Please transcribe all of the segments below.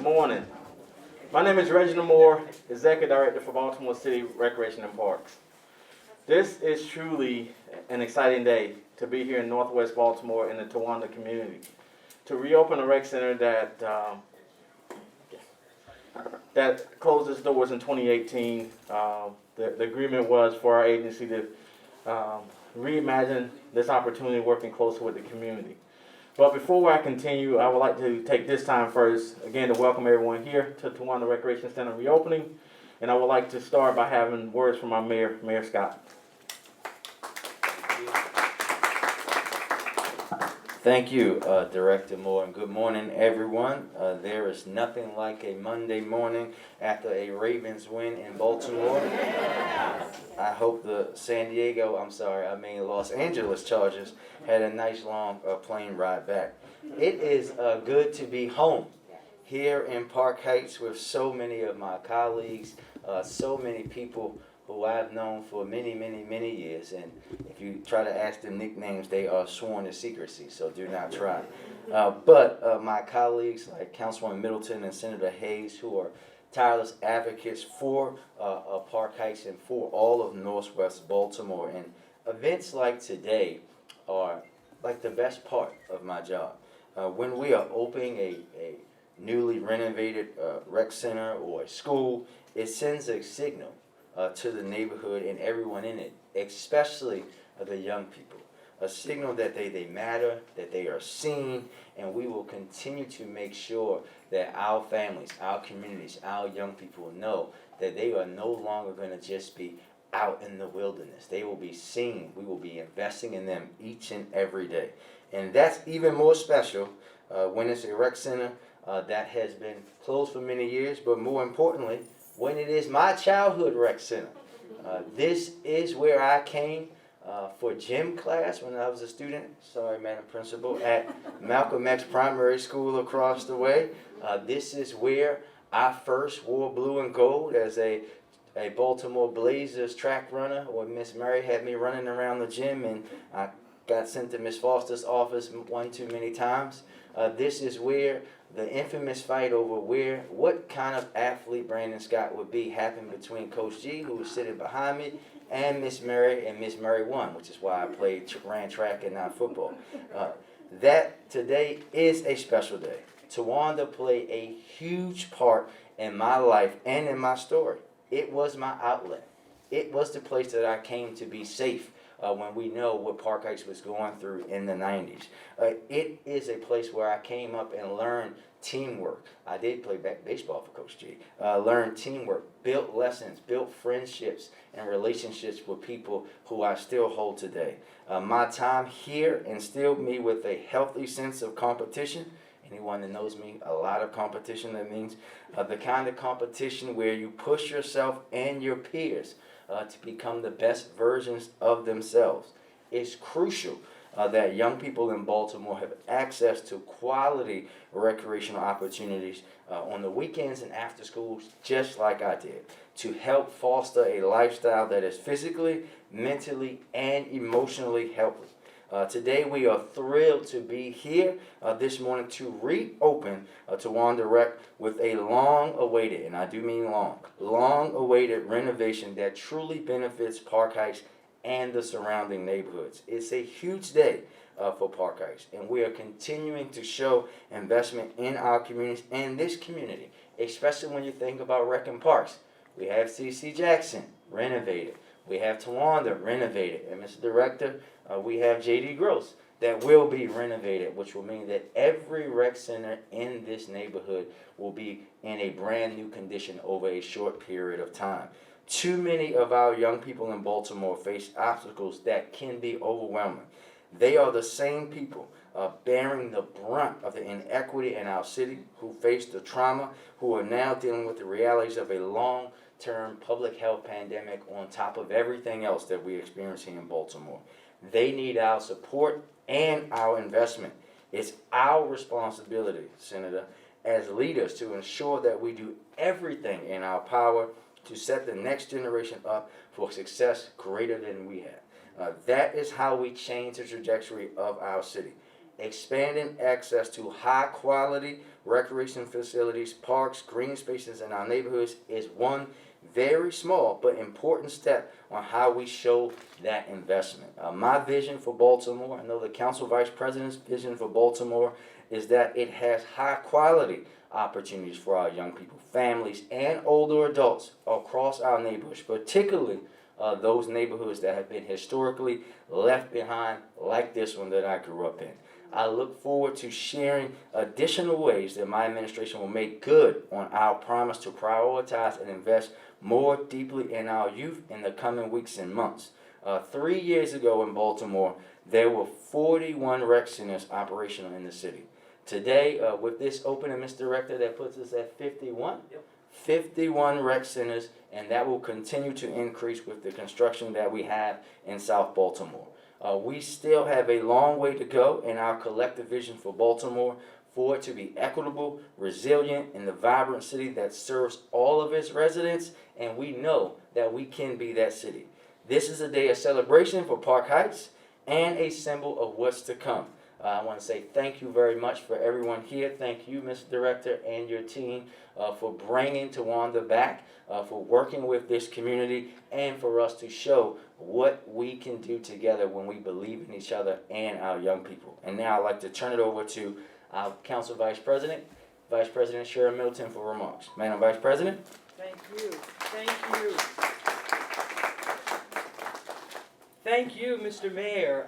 morning. My name is Reginald Moore, Executive Director for Baltimore City Recreation and Parks. This is truly an exciting day to be here in Northwest Baltimore in the Towanda community. To reopen a rec center that closed its doors in 2018. The agreement was for our agency to reimagine this opportunity working closer with the community. But before I continue, I would like to take this time first, again, to welcome everyone here to Towanda Recreation Center reopening. And I would like to start by having words from our mayor, Mayor Scott. Thank you, Director Moore, and good morning, everyone. There is nothing like a Monday morning after a Ravens win in Baltimore. I hope the Los Angeles Chargers had a nice long plane ride back. It is good to be home here in Park Heights with so many of my colleagues, so many people who I've known for many, many, many years. And if you try to ask them nicknames, they are sworn to secrecy, so do not try. But my colleagues like Councilwoman Middleton and Senator Hayes, who are tireless advocates for Park Heights and for all of Northwest Baltimore. And events like today are like the best part of my job. When we are opening a newly renovated rec center or a school, it sends a signal to the neighborhood and everyone in it, especially the young people. A signal that they matter, that they are seen, and we will continue to make sure that our families, our communities, our young people know that they are no longer going to just be out in the wilderness. They will be seen. We will be investing in them each and every day. And that's even more special when it's a rec center that has been closed for many years, but more importantly, when it is my childhood rec center. This is where I came for gym class when I was a student, sorry Madam Principal, at Malcolm X Primary School across the way. This is where I first wore blue and gold as a Baltimore Blazers track runner, where Miss Mary had me running around the gym and I got sent to Miss Foster's office one too many times. This is where the infamous fight over what kind of athlete Brandon Scott would be happened between Coach G, who was sitting behind me, and Miss Mary, and Miss Mary won, which is why I ran track and not football. That today is a special day. Towanda played a huge part in my life and in my story. It was my outlet. It was the place that I came to be safe. When we know what Park Heights was going through in the 90s. It is a place where I came up and learned teamwork. I did play baseball for Coach G. Learned teamwork, built lessons, built friendships and relationships with people who I still hold today. My time here instilled me with a healthy sense of competition. Anyone that knows me, a lot of competition. That means the kind of competition where you push yourself and your peers to become the best versions of themselves. It's crucial that young people in Baltimore have access to quality recreational opportunities on the weekends and after schools, just like I did, to help foster a lifestyle that is physically, mentally, and emotionally healthy. Today we are thrilled to be here this morning to reopen Towanda Rec with a long-awaited, and I do mean long-awaited renovation that truly benefits Park Heights and the surrounding neighborhoods. It's a huge day for Park Heights, and we are continuing to show investment in our communities and this community, especially when you think about rec and parks. We have C.C. Jackson renovated. We have Towanda renovated, and Mr. Director, we have J.D. Gross that will be renovated, which will mean that every rec center in this neighborhood will be in a brand new condition over a short period of time. Too many of our young people in Baltimore face obstacles that can be overwhelming. They are the same people bearing the brunt of the inequity in our city, who face the trauma, who are now dealing with the realities of a long-term public health pandemic on top of everything else that we experience here in Baltimore. They need our support and our investment. It's our responsibility, Senator, as leaders to ensure that we do everything in our power to set the next generation up for success greater than we have. That is how we change the trajectory of our city. expanding access to high-quality recreation facilities, parks, green spaces in our neighborhoods is one very small but important step on how we show that investment. My vision for Baltimore, I know the Council Vice President's vision for Baltimore is that it has high-quality opportunities for our young people, families, and older adults across our neighborhoods, particularly those neighborhoods that have been historically left behind, like this one that I grew up in. I look forward to sharing additional ways that my administration will make good on our promise to prioritize and invest more deeply in our youth in the coming weeks and months. 3 years ago in Baltimore, there were 41 rec centers operational in the city. Today, with this opening, Mr. Director, that puts us at 51. Yep. 51 rec centers, and that will continue to increase with the construction that we have in South Baltimore. We still have a long way to go in our collective vision for Baltimore, for it to be equitable, resilient, and the vibrant city that serves all of its residents, and we know that we can be that city. This is a day of celebration for Park Heights and a symbol of what's to come. I want to say thank you very much for everyone here. Thank you, Mr. Director, and your team for bringing Towanda back, for working with this community, and for us to show what we can do together when we believe in each other and our young people. And now I'd like to turn it over to our Council Vice President, Vice President Sharon Middleton, for remarks. Madam Vice President. Thank you. Thank you. Thank you, Mr. Mayor.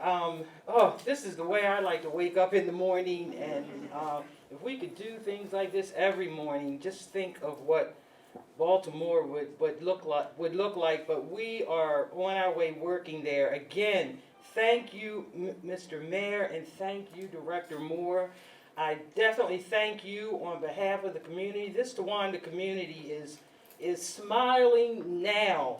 This is the way I like to wake up in the morning, and if we could do things like this every morning, just think of what Baltimore would look like. But we are on our way working there. Again, thank you, Mr. Mayor, and thank you, Director Moore. I definitely thank you on behalf of the community. This Towanda community is smiling now.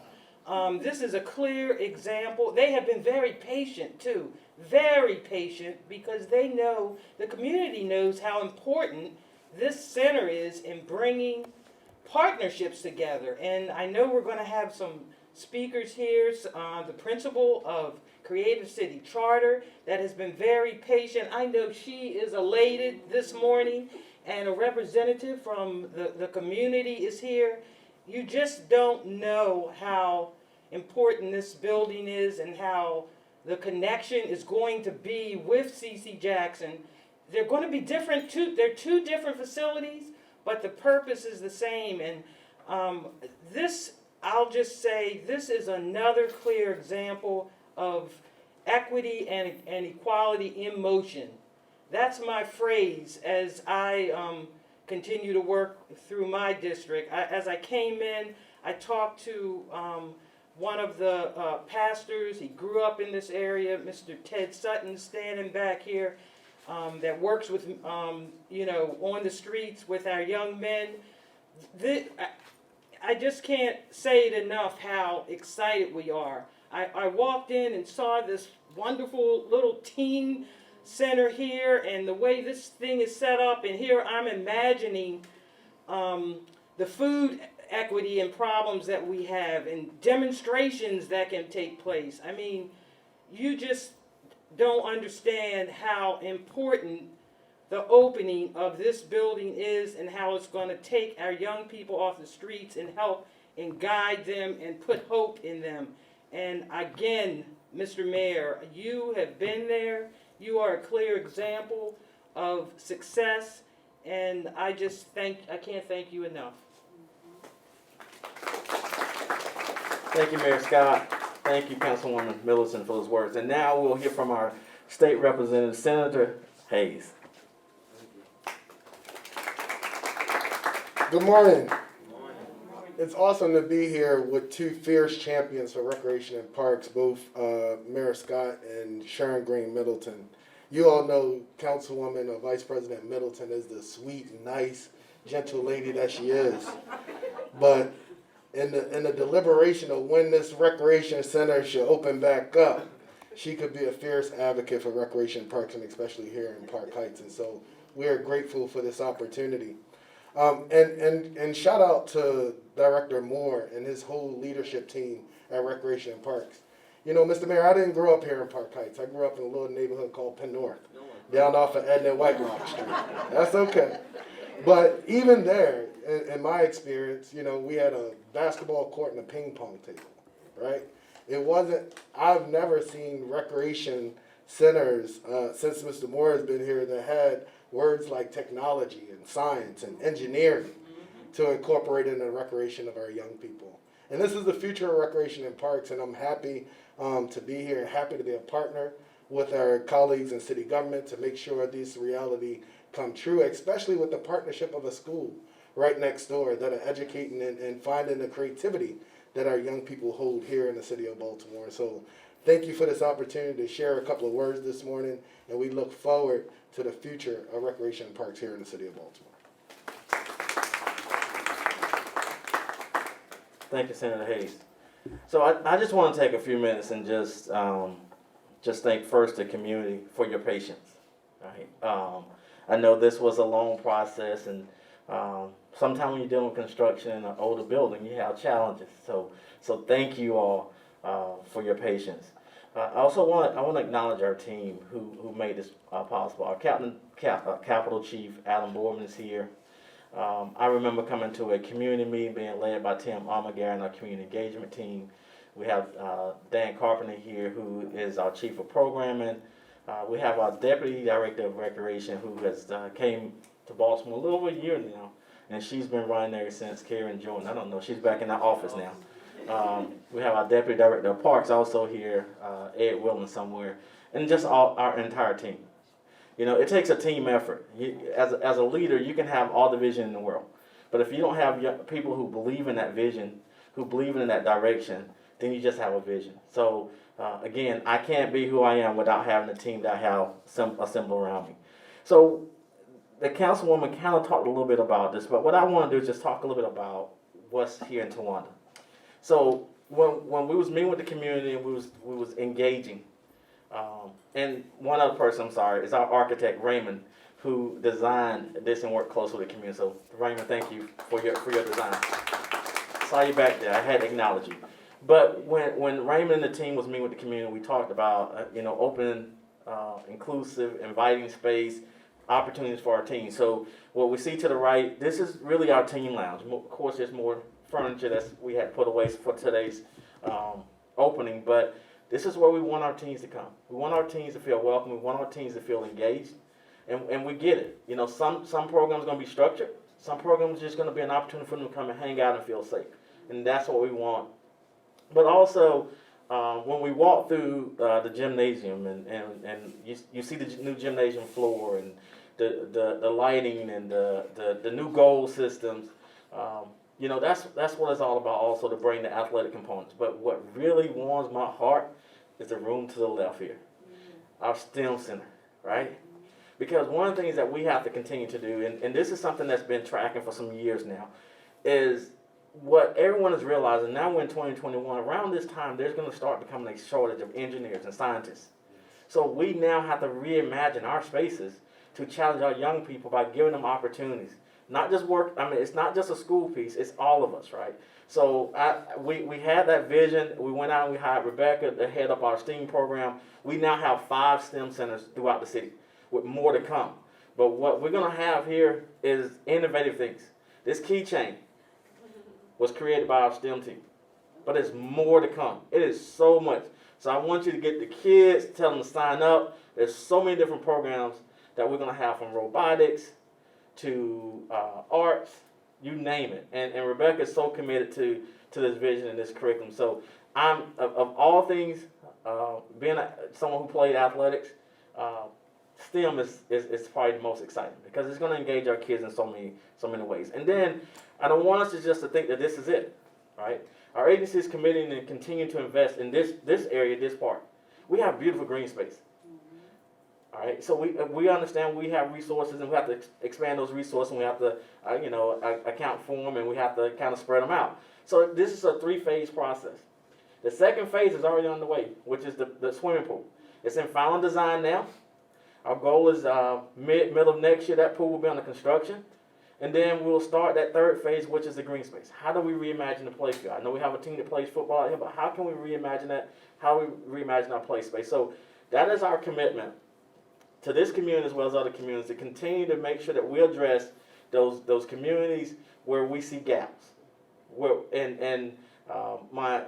This is a clear example. They have been very patient too, very patient, because they know, the community knows how important this center is in bringing partnerships together. And I know we're going to have some speakers here, the principal of Creative City Charter that has been very patient. I know she is elated this morning, and a representative from the community is here. You just don't know how important this building is and how the connection is going to be with C.C. Jackson. They're going to be different too. They're two different facilities, but the purpose is the same. And I'll just say, this is another clear example of equity and equality in motion. That's my phrase as I continue to work through my district. As I came in, I talked to one of the pastors. He grew up in this area, Mr. Ted Sutton, standing back here, that works with, on the streets with our young men. I just can't say it enough how excited we are. I walked in and saw this wonderful little teen center here, and the way this thing is set up, and here I'm imagining the food equity and problems that we have and demonstrations that can take place. I mean, you just don't understand how important the opening of this building is and how it's going to take our young people off the streets and help and guide them and put hope in them. And again, Mr. Mayor, you have been there. You are a clear example of success, and I can't thank you enough. Thank you, Mayor Scott. Thank you, Councilwoman Middleton, for those words. And now we'll hear from our state representative, Senator Hayes. Good morning. It's awesome to be here with two fierce champions for recreation and parks, both Mayor Scott and Sharon Green Middleton. You all know Councilwoman or Vice President Middleton is the sweet, nice, gentle lady that she is. But in the deliberation of when this recreation center should open back up, she could be a fierce advocate for recreation parks, and especially here in Park Heights. And so we are grateful for this opportunity. And shout out to Director Moore and his whole leadership team at Recreation and Parks. You know, Mr. Mayor, I didn't grow up here in Park Heights. I grew up in a little neighborhood called Penn North. down off of Edna White Rock Street. That's okay. But even there, in my experience, you know, we had a basketball court and a ping pong table, right? It wasn't, I've never seen recreation centers, since Mr. Moore has been here, that had words like technology and science and engineering to incorporate in the recreation of our young people. And this is the future of recreation and parks, and I'm happy to be here and happy to be a partner with our colleagues in city government to make sure this reality come true, especially with the partnership of a school right next door that are educating and finding the creativity that our young people hold here in the city of Baltimore. So thank you for this opportunity to share a couple of words this morning, and we look forward to the future of recreation and parks here in the city of Baltimore. Thank you, Senator Hayes. So I just want to take a few minutes and just thank first the community for your patience. Right? I know this was a long process, and sometimes when you're dealing with construction in an older building, you have challenges. So thank you all for your patience. I also want to acknowledge our team who made this possible. Our Capital Chief Adam Borman is here. I remember coming to a community meeting being led by Tim Almaguer and our community engagement team. We have Dan Carpenter here, who is our chief of programming. We have our deputy director of recreation, who has came to Baltimore a little over a year now, and she's been running there since. Karen Jordan, I don't know, she's back in the office now. We have our deputy director of parks also here, Ed Willen somewhere, and just our entire team. You know, it takes a team effort. As a leader, you can have all the vision in the world, but if you don't have people who believe in that vision, who believe in that direction, then you just have a vision. So again, I can't be who I am without having a team that I have assembled around me. So the councilwoman kind of talked a little bit about this, but what I want to do is just talk a little bit about what's here in Towanda. So when we was meeting with the community and we was engaging, and one other person, I'm sorry, is our architect Raymond, who designed this and worked closely with the community. So Raymond, thank you for your design. Saw you back there. I had to acknowledge you. But when Raymond and the team was meeting with the community, we talked about open, inclusive, inviting space, opportunities for our team. So what we see to the right, this is really our team lounge. Of course, there's more furniture that we had put away for today's opening, but this is where we want our teams to come. We want our teams to feel welcome. We want our teams to feel engaged, and we get it. You know, some programs are going to be structured. Some programs are just going to be an opportunity for them to come and hang out and feel safe, and that's what we want. But also, when we walk through the gymnasium and you see the new gymnasium floor and the lighting and the new goal systems, that's what it's all about. Also to bring the athletic components. But what really warms my heart is the room to the left here, our STEM center, right? Because one of the things that we have to continue to do, and this is something that's been tracking for some years now, is what everyone is realizing now we're in 2021, around this time, there's going to start becoming a shortage of engineers and scientists. So we now have to reimagine our spaces to challenge our young people by giving them opportunities. Not just work, it's not just a school piece, it's all of us, right? So we had that vision. We went out and we hired Rebecca to head up our STEAM program. We now have 5 STEM centers throughout the city with more to come. But what we're going to have here is innovative things. This keychain was created by our STEM team, but there's more to come. It is so much. So I want you to get the kids, tell them to sign up. There's so many different programs that we're going to have, from robotics to arts, you name it. And Rebecca is so committed to this vision and this curriculum. So I'm, of all things, being someone who played athletics, STEM is probably the most exciting because it's going to engage our kids in so many ways. And then I don't want us to just to think that this is it, right? Our agency is committing and continue to invest in this area, this part. We have beautiful green space. All right, so we understand we have resources and we have to expand those resources, and we have to account for them, and we have to kind of spread them out. So this is a 3-phase process. The second phase is already underway, which is the swimming pool. It's in final design now. Our goal is middle of next year that pool will be under construction, and then we'll start that third phase, which is the green space. How do we reimagine the play field? I know we have a team that plays football out here, but how can we reimagine that? How do we reimagine our play space? So that is our commitment to this community as well as other communities to continue to make sure that we address those communities where we see gaps. My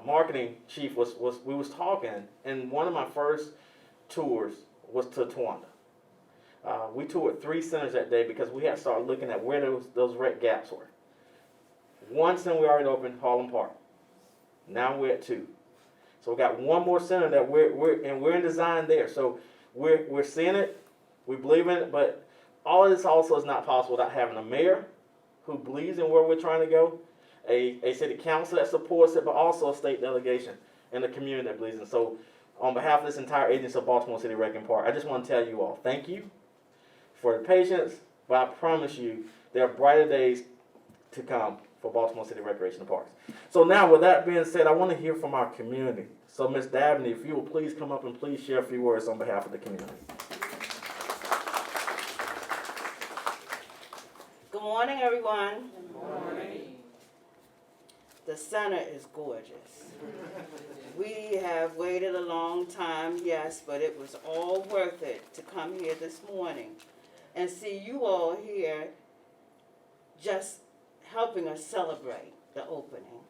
marketing chief we was talking, and one of my first tours was to Towanda. We toured 3 centers that day because we had started looking at where those rec gaps were. One center we already opened, Harlem Park. Now we're at 2. So we got one more center that we're in design there. So we're seeing it, we believe in it, but all of this also is not possible without having a mayor who believes in where we're trying to go, a city council that supports it, but also a state delegation and a community that believes in it. So on behalf of this entire agency of Baltimore City Rec and Park, I just want to tell you all, thank you for the patience, but I promise you there are brighter days to come for Baltimore City Recreation and Parks. So now with that being said, I want to hear from our community. So Ms. Dabney, if you will please come up and please share a few words on behalf of the community. Good morning, everyone. Good morning. The center is gorgeous. We have waited a long time, yes, but it was all worth it to come here this morning and see you all here just helping us celebrate the opening,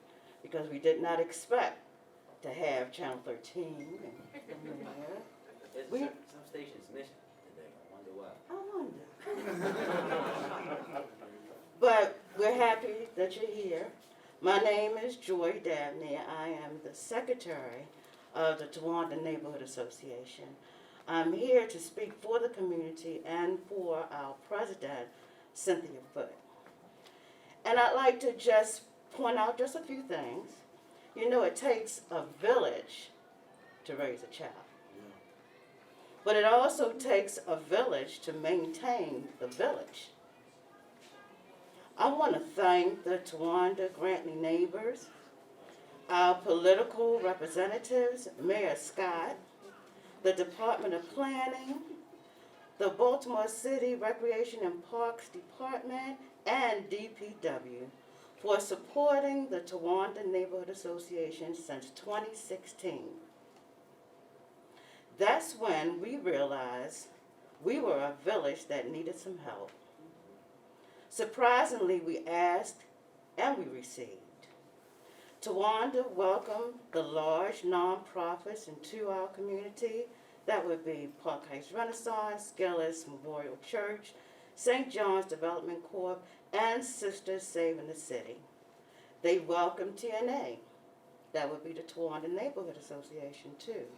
because we did not expect to have Channel 13 and Some stations missed today. I wonder why. I wonder. But we're happy that you're here. My name is Joy Dabney. I am the secretary of the Towanda Neighborhood Association. I'm here to speak for the community and for our president, Cynthia Foote. And I'd like to just point out just a few things. You know, it takes a village to raise a child. But it also takes a village to maintain the village. I want to thank the Towanda Grantley neighbors, our political representatives, Mayor Scott, the Department of Planning, the Baltimore City Recreation and Parks Department, and DPW for supporting the Towanda Neighborhood Association since 2016. That's when we realized we were a village that needed some help. Surprisingly, we asked and we received. Towanda welcomed the large nonprofits into our community. That would be Park Heights Renaissance, Gillis Memorial Church, St. John's Development Corp., and Sisters Saving the City. They welcomed TNA. That would be the Towanda Neighborhood Association too,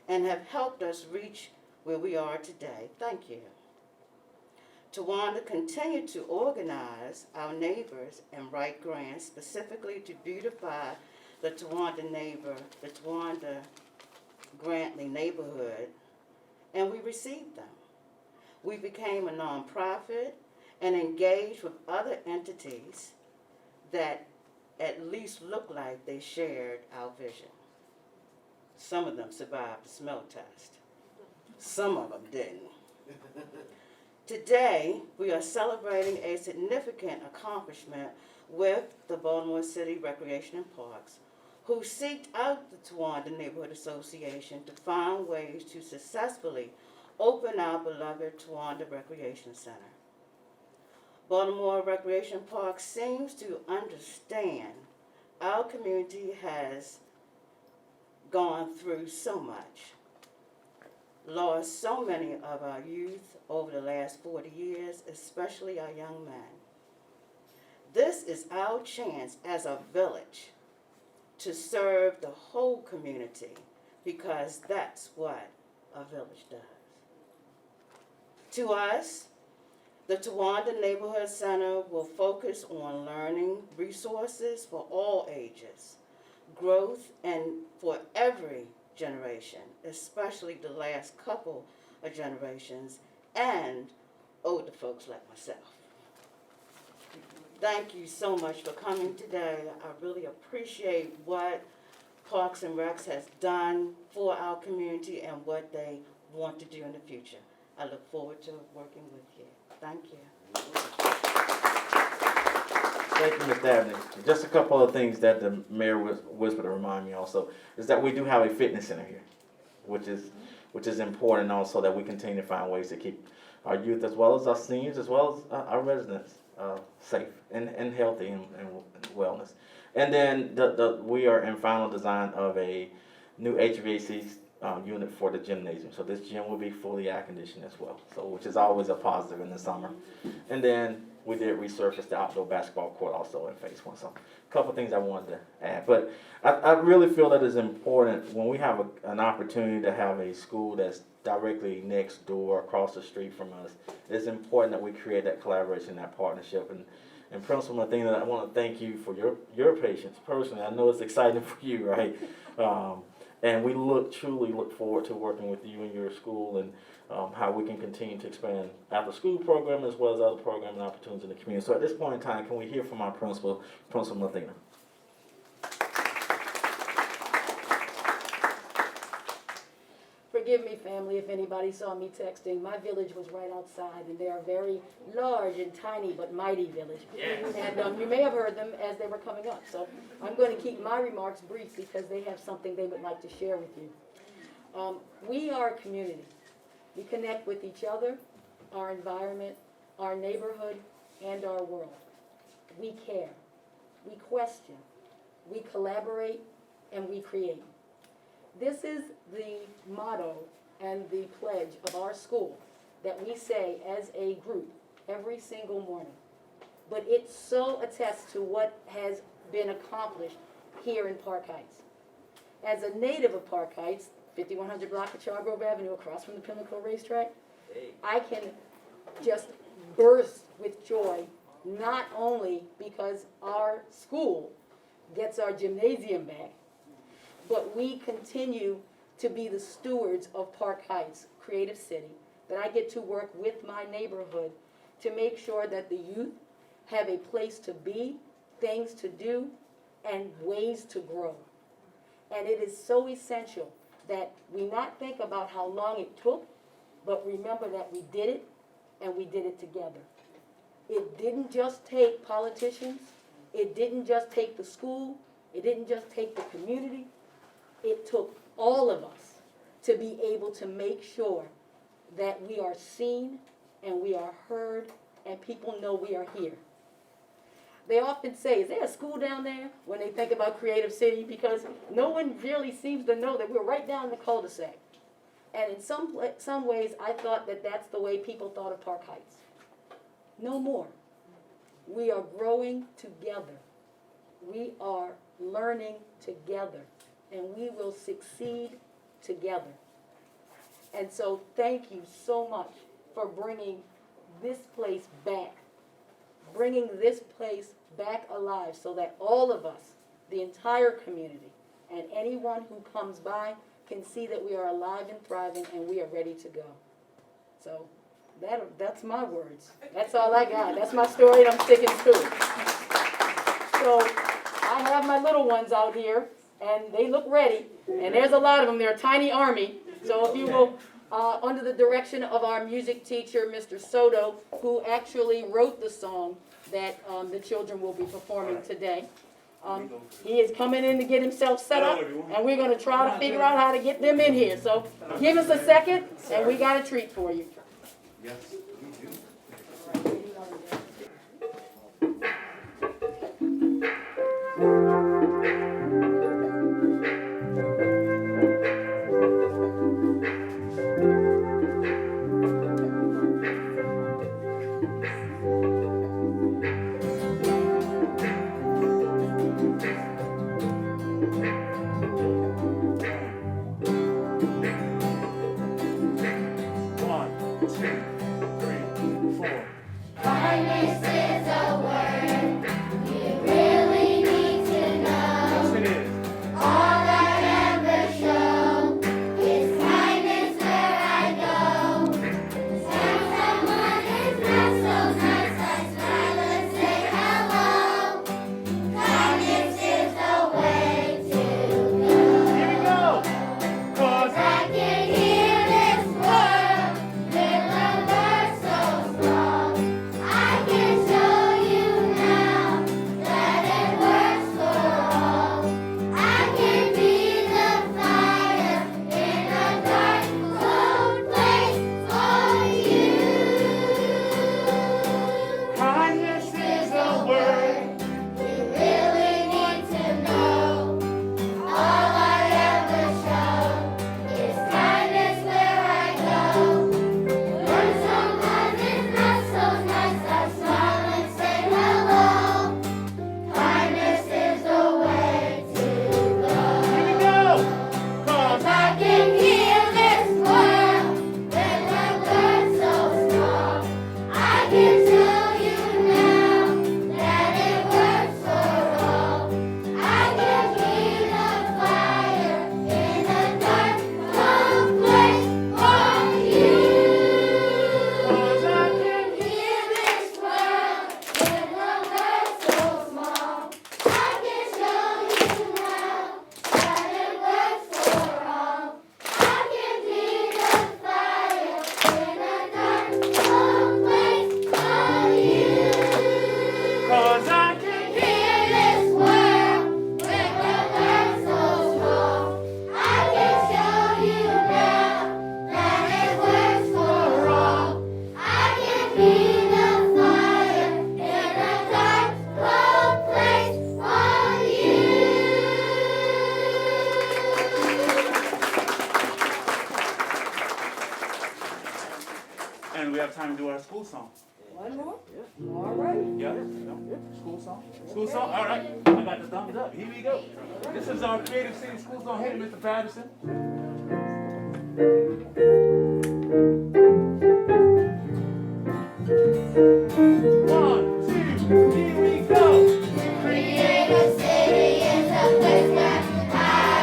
and have helped us reach where we are today. Thank you. Towanda continued to organize our neighbors and write grants specifically to beautify the Towanda Grantley neighborhood, and we received them. We became a nonprofit and engaged with other entities that at least looked like they shared our vision. Some of them survived the smell test. Some of them didn't. Today, we are celebrating a significant accomplishment with the Baltimore City Recreation and Parks, who seeked out the Towanda Neighborhood Association to find ways to successfully open our beloved Towanda Recreation Center. Baltimore Recreation Park seems to understand our community has gone through so much, lost so many of our youth over the last 40 years, especially our young men. This is our chance as a village to serve the whole community, because that's what a village does. To us, the Towanda Neighborhood Center will focus on learning resources for all ages, growth, and for every generation, especially the last couple of generations, and older folks like myself. Thank you so much for coming today. I really appreciate what Parks and Recs has done for our community and what they want to do in the future. I look forward to working with you. Thank you. Thank you, Ms. Dabney. Just a couple of things that the mayor whispered to remind me also is that we do have a fitness center here, which is which is important also that we continue to find ways to keep our youth as well as our seniors as well as our residents safe and healthy and wellness. And then we are in final design of a new HVAC unit for the gymnasium. So this gym will be fully air conditioned as well, so which is always a positive in the summer. And then we did resurface the outdoor basketball court also in phase one. So a couple things I wanted to add. But I really feel that it's important when we have an opportunity to have a school that's directly next door, across the street from us. It's important that we create that collaboration, that partnership. And Principal Athena, I want to thank you for your patience personally. I know it's exciting for you, right? And we truly look forward to working with you and your school and how we can continue to expand after school program as well as other program and opportunities in the community. So at this point in time, can we hear from our principal, Principal Athena? Forgive me, family, if anybody saw me texting. My village was right outside, and they are very large and tiny but mighty village. Yes. And you may have heard them as they were coming up. So I'm going to keep my remarks brief because they have something they would like to share with you. We are a community. We connect with each other, our environment, our neighborhood, and our world. We care. We question. We collaborate, and we create. This is the motto and the pledge of our school that we say as a group every single morning. But it so attests to what has been accomplished here in Park Heights. As a native of Park Heights, 5100 block of Chargrove Avenue across from the Pinnacle Racetrack, I can just burst with joy, not only because our school gets our gymnasium back, but we continue to be the stewards of Park Heights, Creative City, that I get to work with my neighborhood to make sure that the youth have a place to be, things to do, and ways to grow. And it is so essential that we not think about how long it took, but remember that we did it, and we did it together. It didn't just take politicians, it didn't just take the school, it didn't just take the community. It took all of us to be able to make sure that we are seen and we are heard and people know we are here. They often say, is there a school down there, when they think about Creative City, because no one really seems to know that we're right down the cul-de-sac. And in some ways, I thought that that's the way people thought of Park Heights. No more. We are growing together. We are learning together. And we will succeed together. And so thank you so much for bringing this place back alive so that all of us, the entire community, and anyone who comes by can see that we are alive and thriving and we are ready to go. So that's my words. That's all I got. That's my story and I'm sticking to it. So I have my little ones out here. And they look ready, and there's a lot of them. They're a tiny army. So if you will, under the direction of our music teacher, Mr. Soto, who actually wrote the song that the children will be performing today. He is coming in to get himself set up, and we're going to try to figure out how to get them in here. So give us a second, and we got a treat for you. Yes, we do. I can show you All right. Got it? School song? School song? All right. I got the thumbs up. Here we go. This is our Creative City School Song. Hey, Mr. Patterson. One, two, here we go. Creative City is a place where I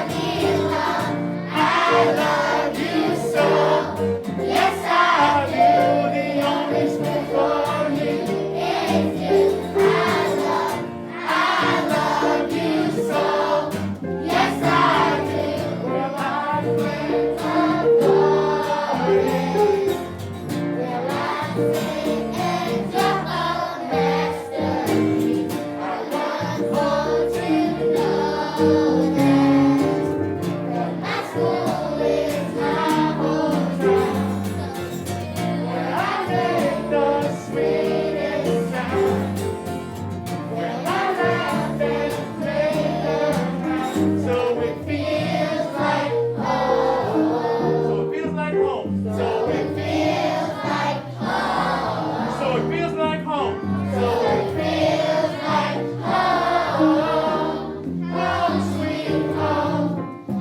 belong. I love you so. Yes, I do. The only school for me is you. I love you so. Yes, I do. We're my friends of glory. Will I sing and jump on masterpiece? I want to know that my school is my hometown, where I make the sweetest sound, where I laugh and play around, so it feels like home. So it feels like home. So it feels like home. So it feels like home. So it feels like home. Home sweet home.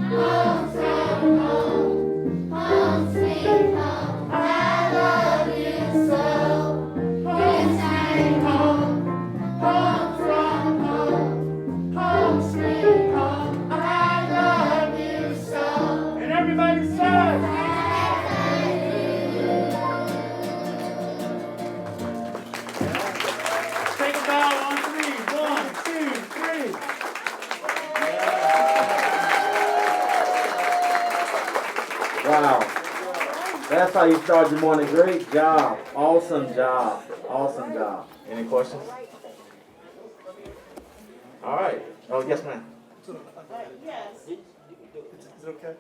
Home from home. Home sweet home. I love you so. Home sweet home. Home from home. Home sweet home. I love you so. And everybody says. Take a bow on three. 1, 2, 3. Wow. That's how you start your morning. Great job. Awesome job. Awesome job. Any questions? All right. Oh, yes, ma'am. Yes, Is it okay?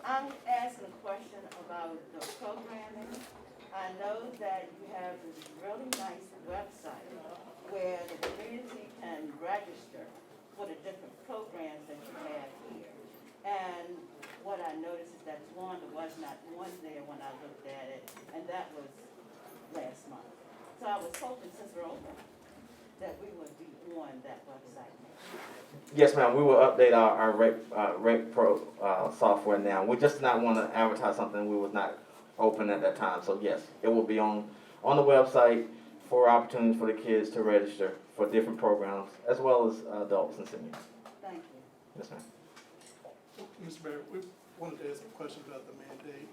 I'm asking a question about the programming. I know that you have this really nice website where the community can register for the different programs that you have here. And what I noticed is that Towanda was not on there when I looked at it, and that was last month. So I was hoping, since we're open, that we would be on that website. Yes, ma'am. We will update our rate pro software now. We just not want to advertise something we was not open at that time. So yes, it will be on the website for opportunities for the kids to register for different programs as well as adults and seniors. Thank you. Yes, ma'am. Mr. Mayor, we wanted to ask a question about the mandate.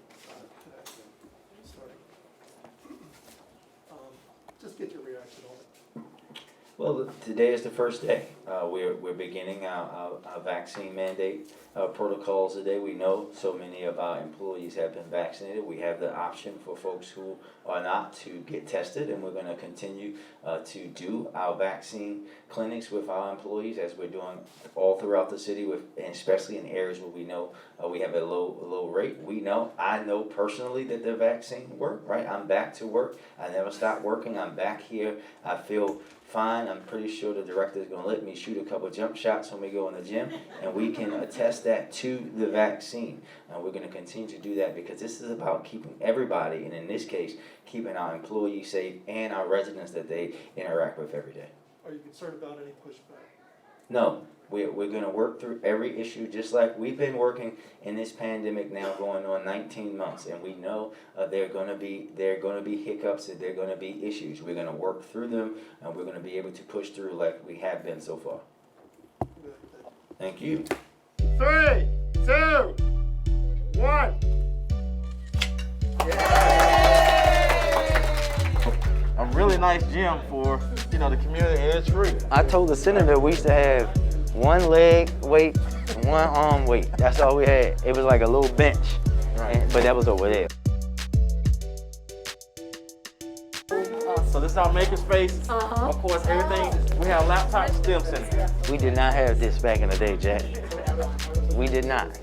Just get your reaction on it. Well, today is the first day. We're beginning our vaccine mandate protocols today. We know so many of our employees have been vaccinated. We have the option for folks who are not to get tested, and we're going to continue to do our vaccine clinics with our employees as we're doing all throughout the city, and especially in areas where we know we have a low rate. I know personally that the vaccine worked, right? I'm back to work. I never stopped working. I'm back here. I feel fine. I'm pretty sure the director is going to let me shoot a couple jump shots when we go in the gym, and we can attest that to the vaccine. And we're going to continue to do that because this is about keeping everybody, and in this case, keeping our employees safe and our residents that they interact with every day. Are you concerned about any pushback? No, we're going to work through every issue just like we've been working in this pandemic now going on 19 months, and we know there are going to be hiccups and there are going to be issues. We're going to work through them, and we're going to be able to push through like we have been so far. Good. Thank you. 3, 2, 1. A really nice gym for the community, and it's free. I told the senator we used to have one leg weight, one arm weight. That's all we had. It was like a little bench, but that was over there. So this is our maker space. Of course, everything, we have laptop STEM center. We did not have this back in the day, Jack. We did not.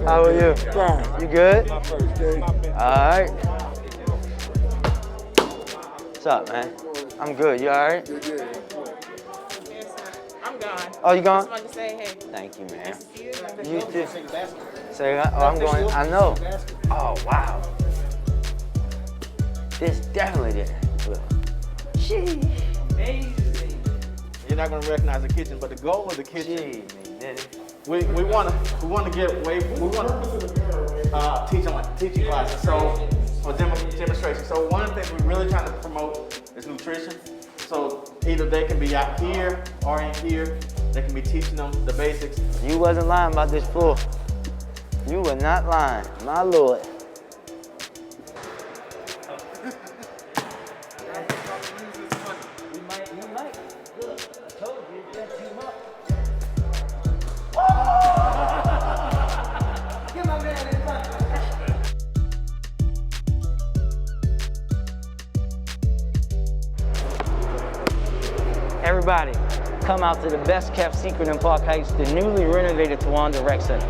How are you? Fine. You good? My first day. All right. What's up, man? I'm good. You all right? I'm gone. Oh, you gone? Just wanted to say hey. Thank you, man. See you. You too. So I'm going, I know. Oh, wow. This definitely didn't look. Sheesh. Amazing. You're not gonna recognize the kitchen, but the goal of the kitchen, we want to get way, we want to teaching classes. So for demonstration. So one of the things we're really trying to promote is nutrition. So either they can be out here or in here. They can be teaching them the basics. You wasn't lying about this floor. You were not lying, my lord. You might. Look, I told you, bet too much. Give my man his money. Everybody, come out to the best kept secret in Park Heights, the newly renovated Towanda Rec Center.